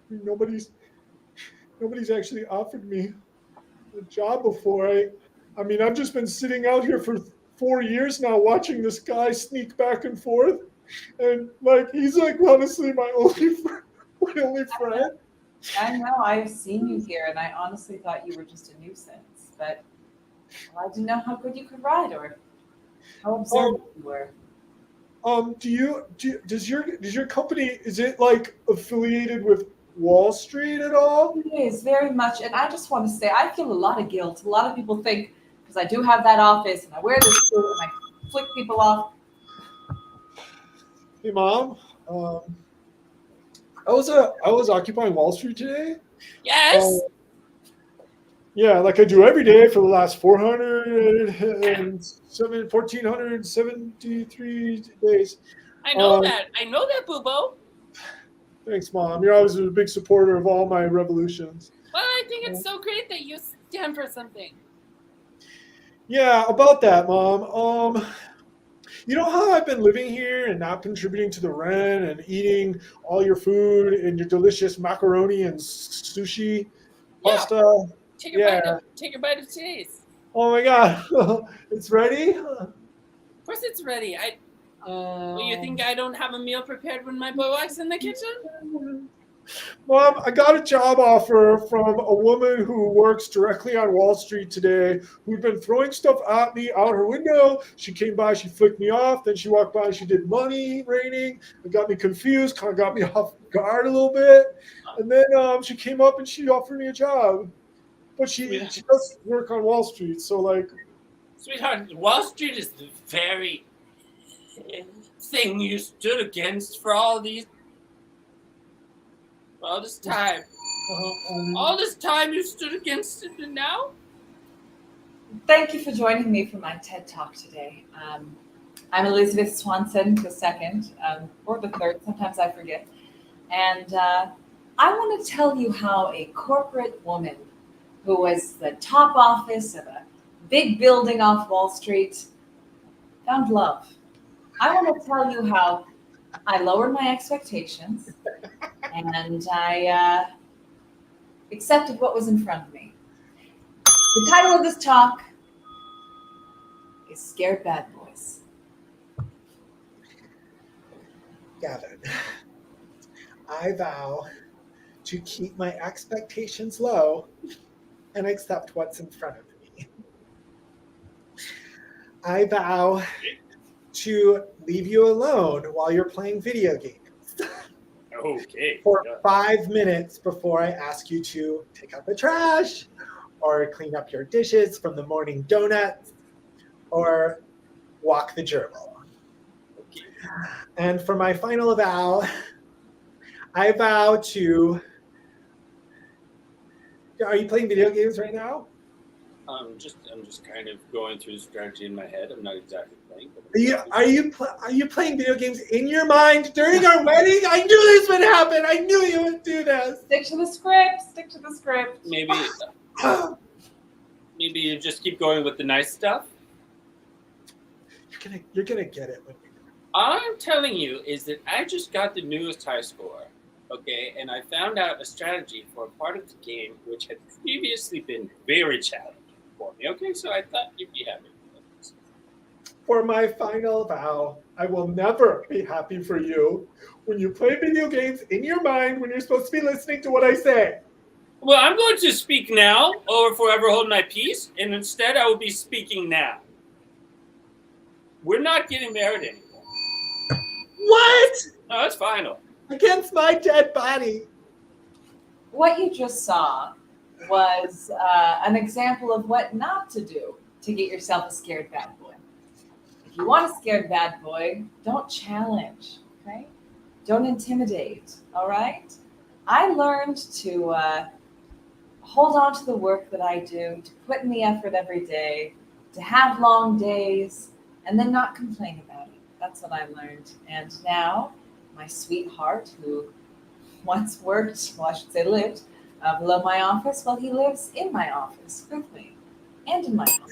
Nobody's actually offered me a job before. I mean, I've just been sitting out here for 4 years now watching this guy sneak back and forth. And like, he's like honestly my only friend. I know, I've seen you here, and I honestly thought you were just a nuisance, but I didn't know how good you could ride or how observant you were. Does your company, is it like affiliated with Wall Street at all? It is very much, and I just want to say, I feel a lot of guilt. A lot of people think because I do have that office and I wear this suit and I flick people off. Hey, Mom. I was occupying Wall Street today. Yes. Yeah, like I do every day for the last 1,473 days. I know that. I know that, Boo-Bo. Thanks, Mom. You're always a big supporter of all my revolutions. Well, I think it's so great that you stand for something. Yeah, about that, Mom. You know how I've been living here and not contributing to the rent and eating all your food and your delicious macaroni and sushi pasta? Take a bite of today's. Oh my God. It's ready? Of course it's ready. Well, you think I don't have a meal prepared when my boy walks in the kitchen? Mom, I got a job offer from a woman who works directly on Wall Street today, who'd been throwing stuff at me out her window. She came by, she flicked me off, then she walked by, she did money raining. It got me confused, kind of got me off guard a little bit. And then she came up and she offered me a job. But she does work on Wall Street, so like... Sweetheart, Wall Street is the very thing you stood against for all this time. All this time you stood against it, and now? Thank you for joining me for my TED Talk today. I'm Elizabeth Swanson, the second, or the third, sometimes I forget. And I want to tell you how a corporate woman who was the top office of a big building off Wall Street found love. I want to tell you how I lowered my expectations and I accepted what was in front of me. The title of this talk is Scared Bad Boys. Gavin, I vow to keep my expectations low and accept what's in front of me. I vow to leave you alone while you're playing video games. Okay. For 5 minutes before I ask you to take out the trash or clean up your dishes from the morning donuts or walk the gerbil. Okay. And for my final vow, I vow to... Are you playing video games right now? I'm just kind of going through the strategy in my head. I'm not exactly playing. But Are you playing video games in your mind during our wedding? I knew this would happen. I knew you would do this. Stick to the script. Stick to the script. Maybe you just keep going with the nice stuff. You're gonna get it when we do it. All I'm telling you is that I just got the newest high score, okay, and I found out a strategy for a part of the game which had previously been very challenging for me. Okay, so I thought you'd be happy with this. For my final vow, I will never be happy for you when you play video games in your mind when you're supposed to be listening to what I say. Well, I'm going to speak now or forever hold my peace, and instead I will be speaking now. We're not getting married anymore. What? No, it's final. Against my dead body. What you just saw was an example of what not to do to get yourself a scared bad boy. If you want a scared bad boy, don't challenge, okay? Don't intimidate, all right? I learned to hold on to the work that I do, to put in the effort every day, to have long days, and then not complain about it. That's what I learned. And now, my sweetheart, who once worked, well, I should say lived, below my office, well, he lives in my office with me and in my home.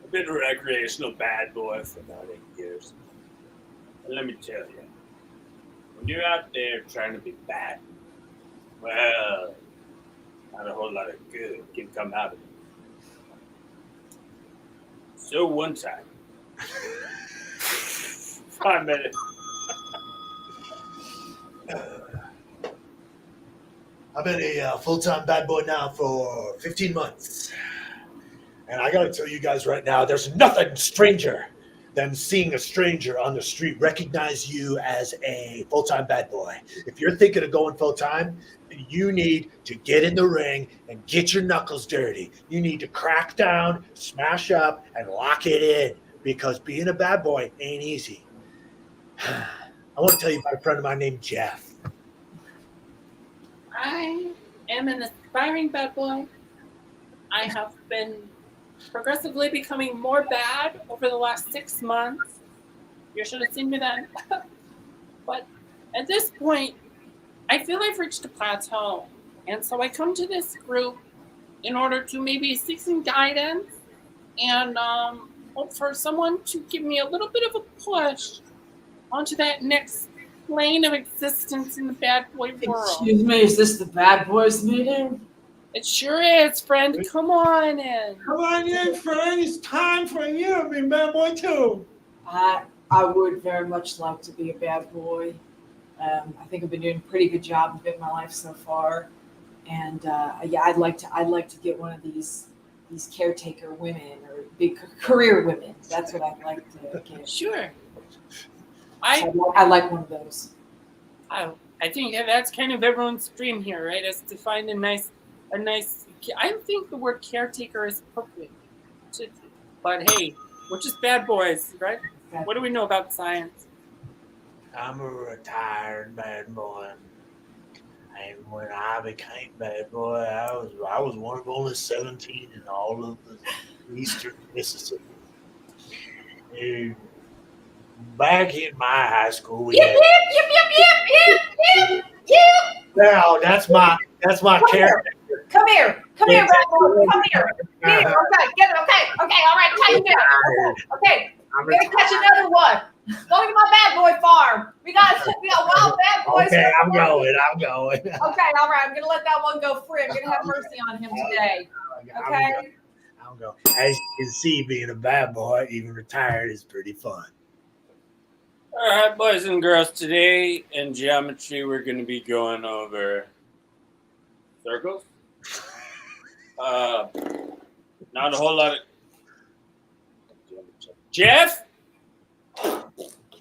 I've been a recreational bad boy for about 8 years. And let me tell you, when you're out there trying to be bad, well, not a whole lot of good can come out of it. So one time, 5 minutes. I've been a full-time bad boy now for 15 months. And I gotta tell you guys right now, there's nothing stranger than seeing a stranger on the street recognize you as a full-time bad boy. If you're thinking of going full-time, you need to get in the ring and get your knuckles dirty. You need to crack down, smash up, and lock it in, because being a bad boy ain't easy. I want to tell you about a friend of mine named Jeff. I am an aspiring bad boy. I have been progressively becoming more bad over the last 6 months. You should have seen me then. But at this point, I feel I've reached a plateau. And so I come to this group in order to maybe seek some guidance and hope for someone to give me a little bit of a push onto that next plane of existence in the bad boy world. Excuse me, is this the bad boys meeting? It sure is, friend. Come on in. Come on in, friend. It's time for you to be a bad boy too. I would very much like to be a bad boy. I think I've been doing a pretty good job of it in my life so far, and yeah, I'd like to get one of these caretaker women or big career women. That's what I'd like to get. Sure. I like one of those. I think that's kind of everyone's dream here, right? Is to find a nice. I think the word caretaker is appropriate. But hey, we're just bad boys, right? What do we know about science? I'm a retired bad boy. And when I became bad boy, I was one of only 17 in all of the eastern Mississippi. And back in my high school, we had... Now that's my character. Come here, bad boy. Come here. Okay, get it. Okay, all right. Tie you down. Okay, we're gonna catch another one. Go to my bad boy farm. We got wild bad boys. Okay, I'm going. Okay, all right. I'm gonna let that one go free. I'm gonna have mercy on him today. Okay. I'm going. As you can see, being a bad boy, even retired, is pretty fun. All right, boys and girls, today in geometry, we're going to be going over circles. Not a whole lot of... Jeff,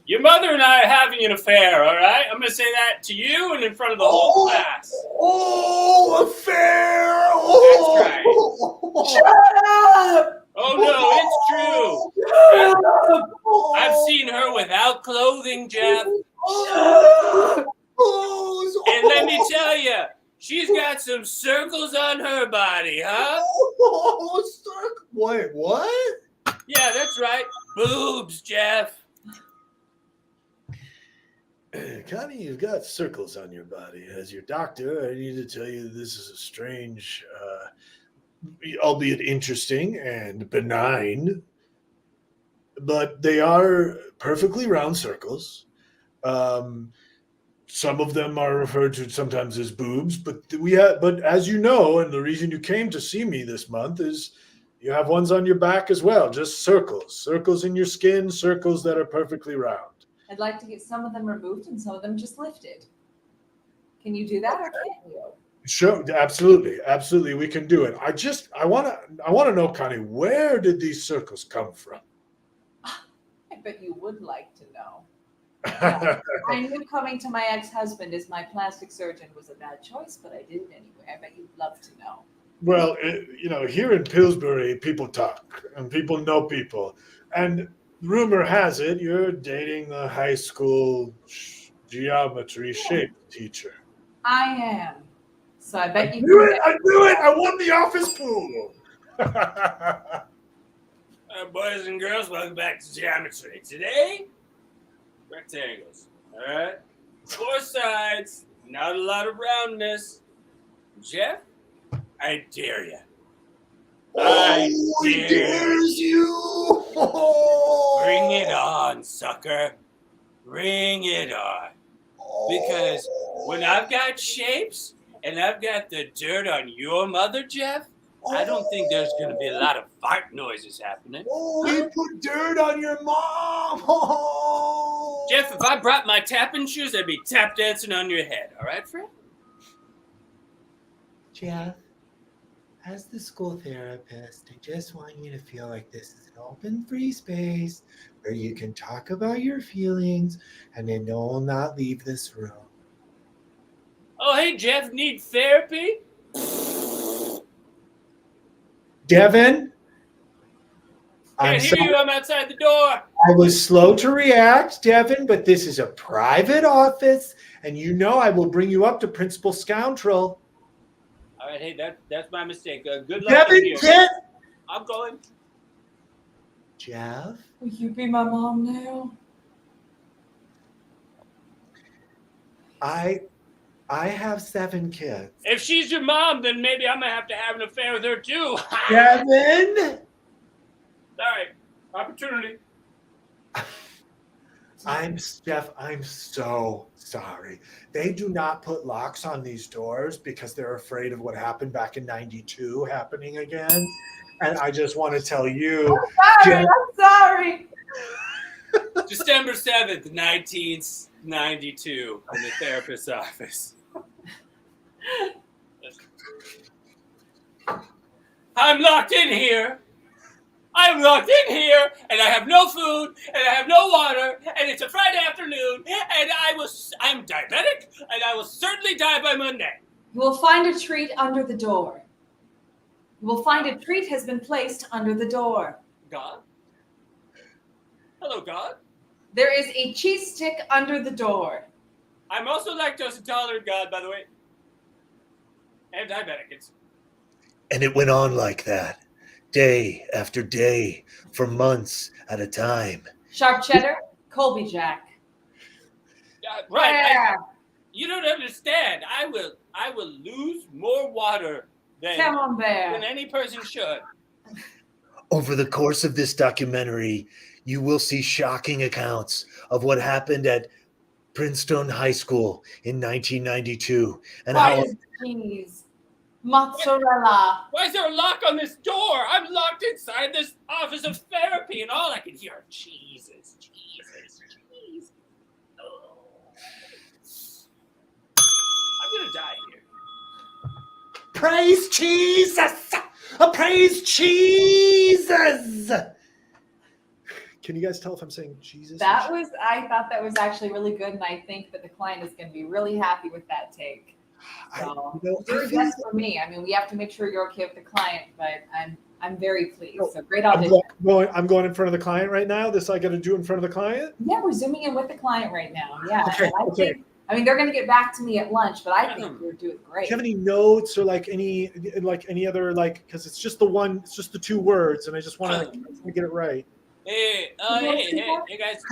your mother and I are having an affair, all right? I'm going to say that to you and in front of the whole class. Oh, affair! Oh, That's right. Shut up! Oh, no, it's true. I've seen her without clothing, Jeff. And let me tell you, she's got some circles on her body, huh? Wait, what? Yeah, that's right. Boobs, Jeff. Connie, you've got circles on your body. As your doctor, I need to tell you this is a strange, albeit interesting and benign, but they are perfectly round circles. Some of them are referred to sometimes as boobs, but but as you know, and the reason you came to see me this month is you have ones on your back as well, just circles in your skin, circles that are perfectly round. I'd like to get some of them removed and some of them just lifted. Can you do that or can't you? Sure, absolutely, we can do it. I want to know, Connie, where did these circles come from? I bet you would like to know. Yeah. I knew coming to my ex-husband as my plastic surgeon was a bad choice, but I did it anyway. I bet you'd love to know. Well, here in Pillsbury, people talk and people know people, and rumor has it you're dating the high school geometry shape teacher. I am. So I bet you Knew can it! I knew it! I won the office pool. Boys and girls, welcome back to geometry. Today, rectangles. All right, 4 sides, not a lot of roundness. Jeff, I dare you. I he dare dares you! Bring it on, sucker. Bring it on. Because when I've got shapes and I've got the dirt on your mother, Jeff, I don't think there's going to be a lot of fart noises happening. Oh, he put dirt on your mom! Oh. Jeff, if I brought my tapping shoes, I'd be tap dancing on your head. All right, Fred? Jeff, as the school therapist, I just want you to feel like this is an open, free space where you can talk about your feelings and then no one will not leave this room. Oh, hey, Jeff, need therapy? Devin? Can't hear you, I'm outside the door. I was slow to react, Devin, but this is a private office, and you know I will bring you up to Principal Scoundrel. All right, hey, that's my mistake. Good luck. Devin, kid! I'm going. Jeff? Will you be my mom now? I have 7 kids. If she's your mom, then maybe I'm going to have an affair with her, too. Devin! Sorry. Opportunity. Jeff, I'm so sorry. They do not put locks on these doors because they're afraid of what happened back in 92 happening again. And I just want to tell you. I'm sorry. December 7th, 1992, in the therapist's office. I'm locked in here. I'm locked in here, and I have no food, and I have no water, and it's a Friday afternoon, and I'm diabetic, and I will certainly die by Monday. You will find a treat under the door. You will find a treat has been placed under the door. God? Hello, God? There is a cheese stick under the door. I'm also lactose intolerant, God, by the way. And diabetic. And it went on like that, day after day, for months at a time. Sharp cheddar, Colby Jack. Right. Yeah. You don't understand. I will lose more water than any person should. Over the course of this documentary, you will see shocking accounts of what happened at Princeton High School in 1992 and how Cheese, mozzarella. Why is there a lock on this door? I'm locked inside this office of therapy, and all I can hear are cheeses. Oh. I'm gonna die here. praise Jesus! Praise Jesus! Can you guys tell if I'm saying Jesus? I thought that was actually really good, and I think that the client is going to be really happy with that take. So, that's for me. I mean, we have to make sure you're okay with the client, but I'm very pleased. So great audition. I'm going in front of the client right now. This I got to do in front of the client. Yeah, we're zooming in with the client right now. Yeah. Okay. I mean, they're going to get back to me at lunch, but I think you're doing great. Do you have any notes or any other because it's just the 2 words, and I just want to get it right. Hey guys,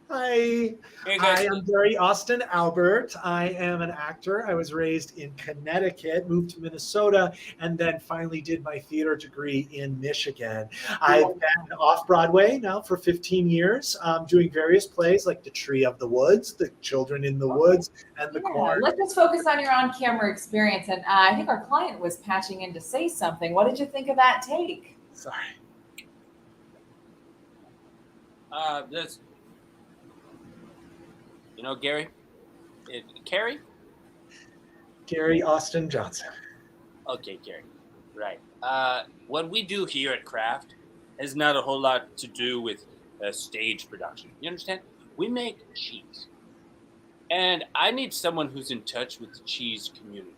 Hi, I'm Gary Austin Albert. I am an actor. I was raised in Connecticut, moved to Minnesota, and then finally did my theater degree in Michigan. I've been off Broadway now for 15 years, doing various plays like The Tree of the Woods, The Children in the Woods, and The Corn. Let's just focus on your on-camera experience. And I think our client was patching in to say something. What did you think of that take? Sorry. This, Gary, Kerry, Gary Austin Johnson. Okay, Gary. Right. What we do here at Kraft has not a whole lot to do with stage production. You understand? We make cheese. And I need someone who's in touch with the cheese community.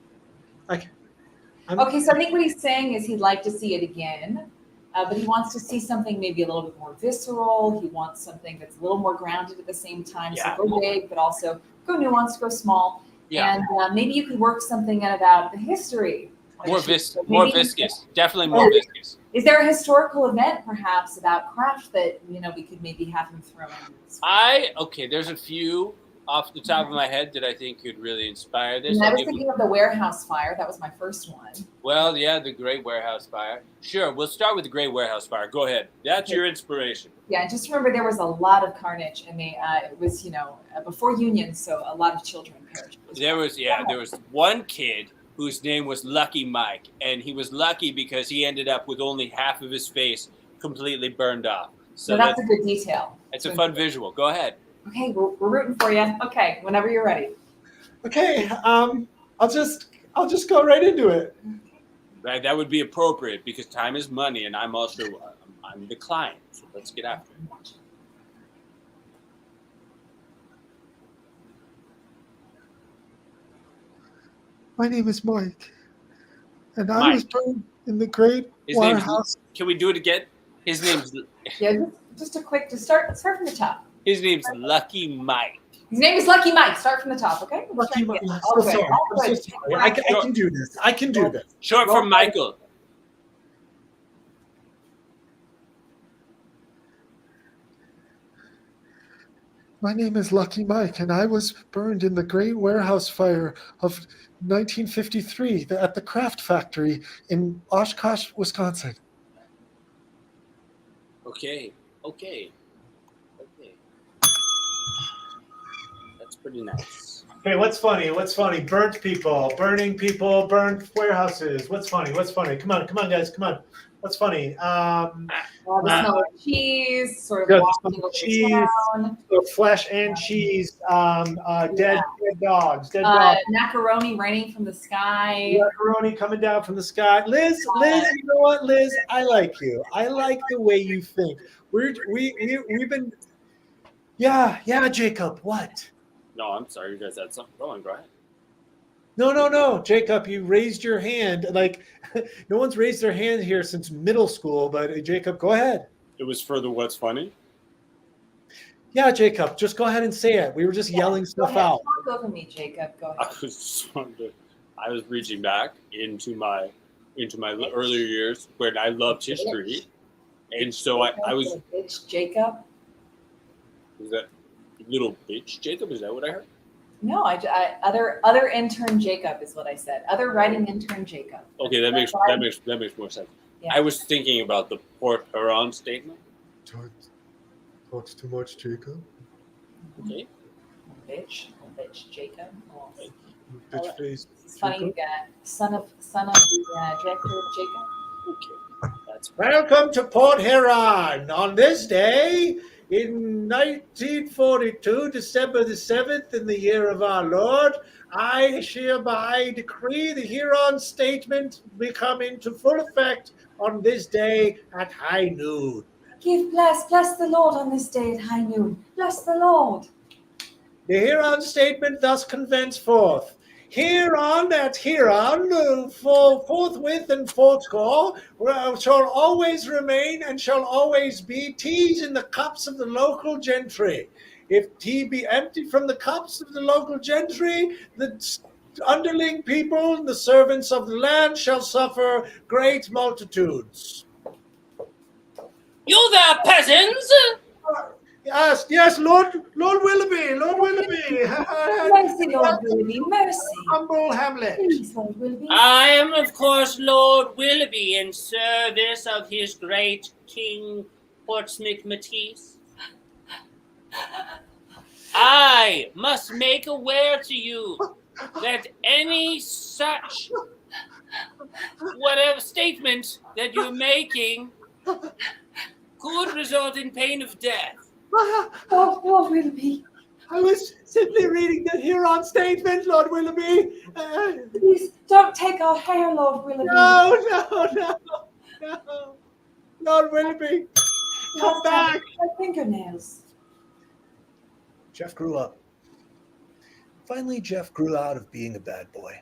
Okay, so I think what he's saying is he'd like to see it again, but he wants to see something maybe a little bit more visceral. He wants something that's a little more grounded at the same time. Yeah. So go big, but also go nuanced, go small. Yeah. And maybe you could work something in about the history. More Maybe- viscous. Definitely more viscous. Is there a historical event perhaps about craft that we could maybe have him throw in? There's a few off the top of my head that I think could really inspire this. And I was thinking of the warehouse fire. That was my first one. Well, yeah, the Great Warehouse Fire. Sure, we'll start with the Great Warehouse Fire. Go ahead. That's your inspiration. Yeah, and just remember there was a lot of carnage, and it was before Union, so a lot of children perished. There was one kid whose name was Lucky Mike, and he was lucky because he ended up with only half of his face completely burned off. So that's a good detail. It's a fun visual. Go ahead. Okay, we're rooting for you. Okay, whenever you're ready. Okay, I'll just go right into it. Right, that would be appropriate because time is money, and I'm also I'm the client. So let's get after it. My name is Mike, and I Mike. was born in the Great His name's. Warehouse. Can we do it again? His name's. Yeah, just start from the top. His name's Lucky Mike. His name is Lucky Mike. Start from the top, okay? Lucky Mike. Yeah. I'm All so good, sorry. all I'm good. so sorry. I can do this. I can do this. Short for Michael. My name is Lucky Mike, and I was burned in the Great Warehouse Fire of 1953 at the Kraft factory in Oshkosh, Wisconsin. Okay. That's pretty nice. Okay, what's funny? Burnt people, burning people, burnt warehouses. What's funny? Come on, guys, come on. What's funny? The smell of cheese, sort Yeah, of the walking smell over of cheese. the town. So flesh and cheese, dead dogs. Macaroni raining from the sky. Macaroni coming down from the sky. Liz, you know what, Liz? I like you. I like the way you think. We've been. Yeah, Jacob. What? No, I'm sorry. You guys had something going. Go ahead. No, Jacob. You raised your hand. Like, no one's raised their hand here since middle school. But Jacob, go ahead. It was for the what's funny. Yeah, Jacob. Just go ahead and say it. We were just yelling stuff out. Talk over me, Jacob. Go I ahead. was reaching back into my earlier years when I loved history, and so I was. Bitch, Jacob. Was that little bitch Jacob? Is that what I heard? No, other intern Jacob is what I said. Other writing intern Jacob. Okay, that makes more sense. Yeah. I was thinking about the Port Huron statement. Talks too much, Jacob. Okay. Bitch Jacob. Oh. Bitch face. It's funny, you got son of the director Jacob. Okay. That's Welcome to Port Huron on this day in 1942, December the 7th, in the year of our Lord. I hereby decree the Huron statement become into full effect on this day at high noon. Bless the Lord on this day at high noon. Bless the Lord. The Huron statement thus convenes forth. Huron at Huron, for forthwith and fourscore, shall always remain and shall always be teas in the cups of the local gentry. If tea be empty from the cups of the local gentry, the underling people and the servants of the land shall suffer great multitudes. you there, peasants. Yes, Lord Willoughby. Mercy, Lord Willoughby, mercy. Humble Hamlet. Please, Lord Willoughby. I am, of course, Lord Willoughby, in service of his great King Portsmouth Matisse. I must make aware to you that any such whatever statement that you're making could result in pain of death. Lord Willoughby, I was simply reading the Huron statement, Lord Willoughby. Please don't take our hair, Lord Willoughby. No. Lord Willoughby, come back. My fingernails. Jeff grew up. Finally, Jeff grew out of being a bad boy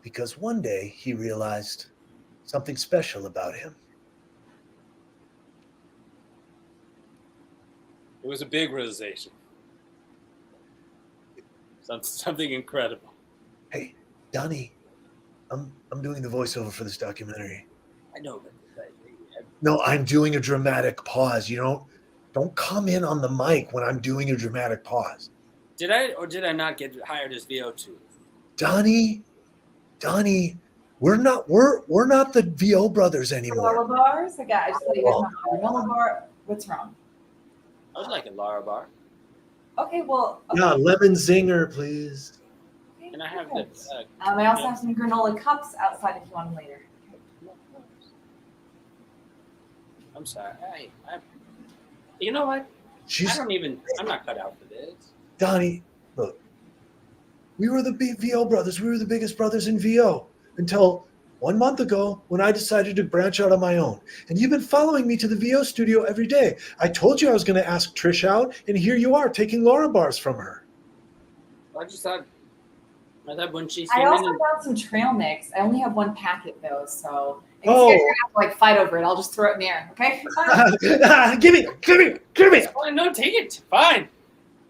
because one day he realized something special about him. It was a big realization. Something incredible. Hey, Donnie, I'm doing the voiceover for this documentary. I know, but No, I'm doing a dramatic pause. You don't come in on the mic when I'm doing a dramatic pause. did I not get hired as VO2? Donnie, we're not the VO brothers anymore. Granola bars? I just thought you guys want a granola bar. What's wrong? I was like a Lara bar. Okay, well. Okay. Yeah, lemon zinger, please. Can I have the? I also have some granola cups outside if you want them later. I'm sorry. You know what? I'm not cut out for this. Donnie, look, we were the big VO brothers. We were the biggest brothers in VO until 1 month ago when I decided to branch out on my own. And you've been following me to the VO studio every day. I told you I was going to ask Trish out, and here you are taking Laura bars from her. I thought when she I came also in, found some trail mix. I only have one packet though, so if Oh. you guys are gonna have to fight over it, I'll just throw it in the air. Okay? Give me. oh, no, take it. Fine.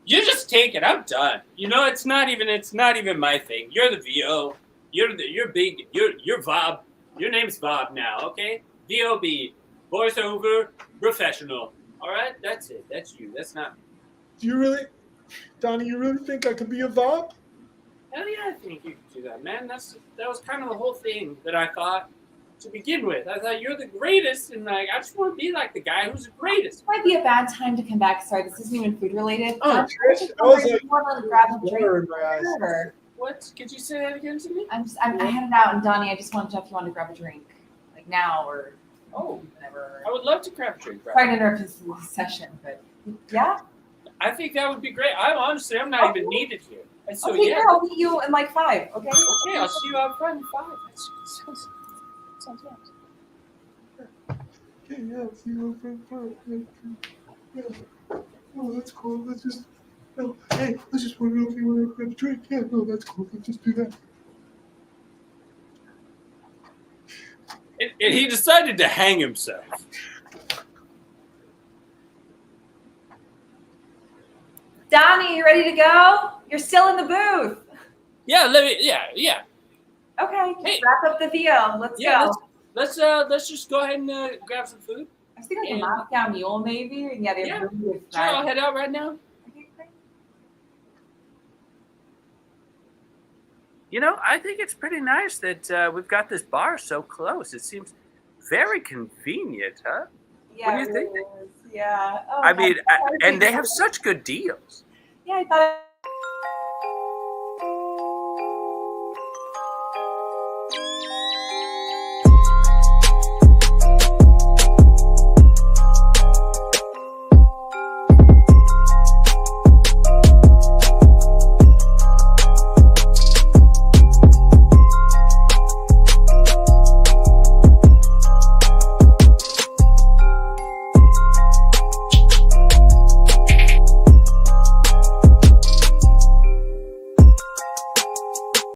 You just take it. I'm done. It's not even my thing. You're the VO. You're big. You're Vob. Your name's Vob now. Okay. VOB. Voiceover professional. All right. That's it. That's you. That's not me. Do you really, Donnie? You really think I could be a VOB? Hell yeah, I think you could do that, man. That was kind of the whole thing that I thought to begin with. I thought you're the greatest, and I just want to be like the guy who's the greatest. Might be a bad time to come back. Sorry, this isn't even food related. Oh, I'm Trish, just I was wondering if you want to grab a drink. Water in my eyes. Sure. What? Could you say that again to me? I headed out, and Donnie, I just wanted to know if you wanted to grab a drink, like now or whenever. I would love to grab a drink. Sorry to interrupt his session, but yeah. I think that would be great. I'm not even needed here. And so Okay, yeah. I'll meet you in like 5. Okay. Okay, I'll see you out front in 5. That sounds nice. Yeah, see you. Yeah. Oh, that's cool. Let's just want to know if you want to grab a drink. Yeah, no, that's cool. Let's just do that. And he decided to hang himself. Donnie, you ready to go? You're still in the booth. Yeah, yeah. Okay, just Hey. wrap up the VO. Let's Yeah, go. let's just go ahead and grab some food. I was thinking like a Moscow Mule, maybe. And yeah, they have really good Sure, I'll fries. head out right now. Okay, great. I think it's pretty nice that we've got this bar so close. It seems very convenient, huh? Yeah, What do you it really is. Yeah. Oh, I mean, God. and they have such good deals. Yeah, I thought